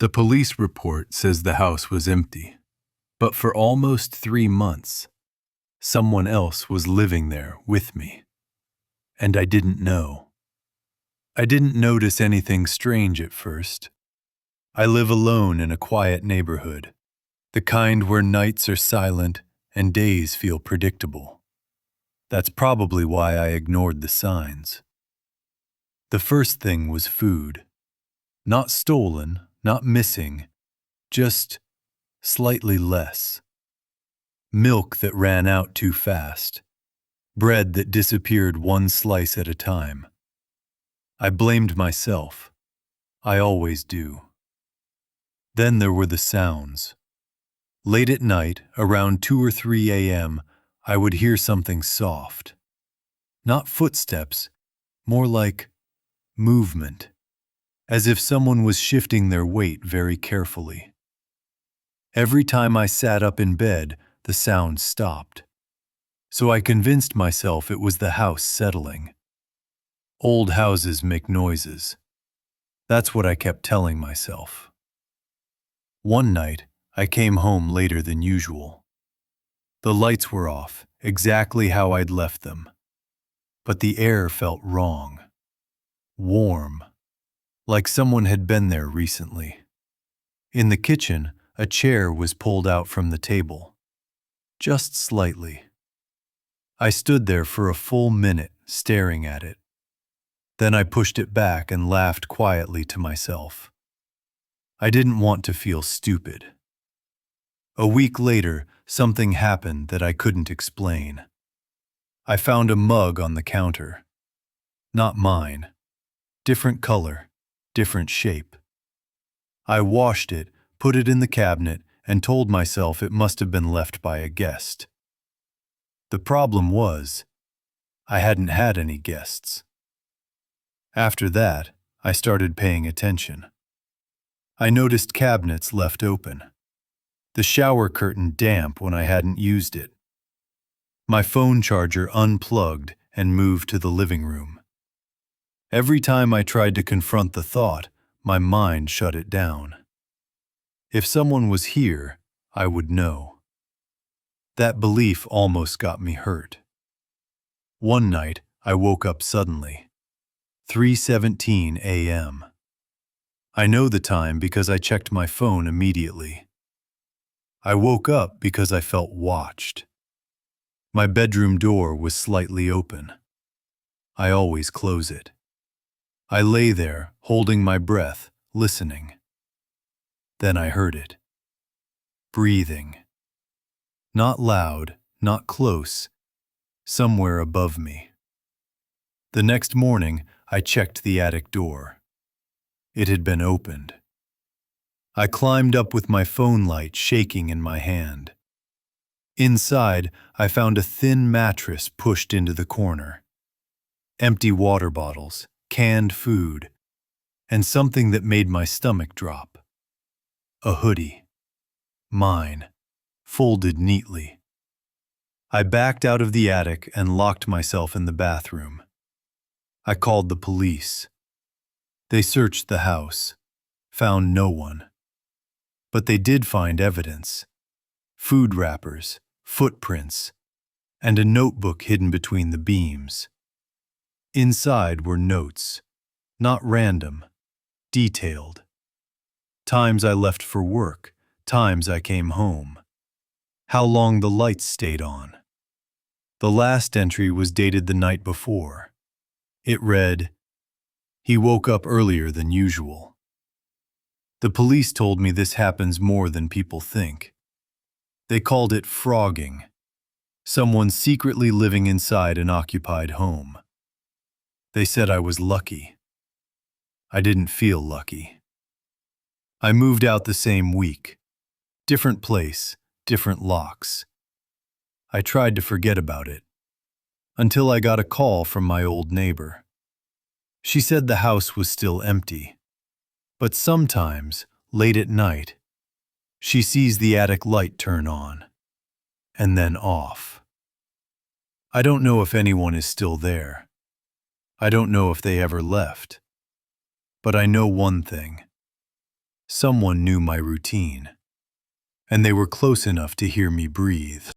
The police report says the house was empty, but for almost 3 months, someone else was living there with me, and I didn't know. I didn't notice anything strange at first. I live alone in a quiet neighborhood, the kind where nights are silent and days feel predictable. That's probably why I ignored the signs. The first thing was food. Not stolen, not missing, just slightly less. Milk that ran out too fast. Bread that disappeared one slice at a time. I blamed myself. I always do. Then there were the sounds. Late at night, around 2 or 3 a.m., I would hear something soft. Not footsteps, more like movement, as if someone was shifting their weight very carefully. Every time I sat up in bed, the sound stopped. So I convinced myself it was the house settling. Old houses make noises. That's what I kept telling myself. One night, I came home later than usual. The lights were off, exactly how I'd left them. But the air felt wrong. Warm. Like someone had been there recently. In the kitchen, a chair was pulled out from the table. Just slightly. I stood there for a full minute, staring at it. Then I pushed it back and laughed quietly to myself. I didn't want to feel stupid. A week later, something happened that I couldn't explain. I found a mug on the counter. Not mine. Different color, different shape. I washed it, put it in the cabinet, and told myself it must have been left by a guest. The problem was, I hadn't had any guests. After that, I started paying attention. I noticed cabinets left open. The shower curtain damp when I hadn't used it. My phone charger unplugged and moved to the living room. Every time I tried to confront the thought, my mind shut it down. If someone was here, I would know. That belief almost got me hurt. One night, I woke up suddenly. 3:17 a.m. I know the time because I checked my phone immediately. I woke up because I felt watched. My bedroom door was slightly open. I always close it. I lay there, holding my breath, listening. Then I heard it. Breathing. Not loud, not close, somewhere above me. The next morning, I checked the attic door. It had been opened. I climbed up with my phone light shaking in my hand. Inside, I found a thin mattress pushed into the corner. Empty water bottles, canned food, and something that made my stomach drop. A hoodie. Mine. Folded neatly. I backed out of the attic and locked myself in the bathroom. I called the police. They searched the house, found no one. But they did find evidence. Food wrappers, footprints, and a notebook hidden between the beams. Inside were notes, not random, detailed. Times I left for work, times I came home. How long the lights stayed on. The last entry was dated the night before. It read, "He woke up earlier than usual." The police told me this happens more than people think. They called it frogging, someone secretly living inside an occupied home. They said I was lucky. I didn't feel lucky. I moved out the same week. Different place, different locks. I tried to forget about it, until I got a call from my old neighbor. She said the house was still empty, but sometimes, late at night, she sees the attic light turn on, and then off. I don't know if anyone is still there. I don't know if they ever left. But I know one thing. Someone knew my routine, and they were close enough to hear me breathe.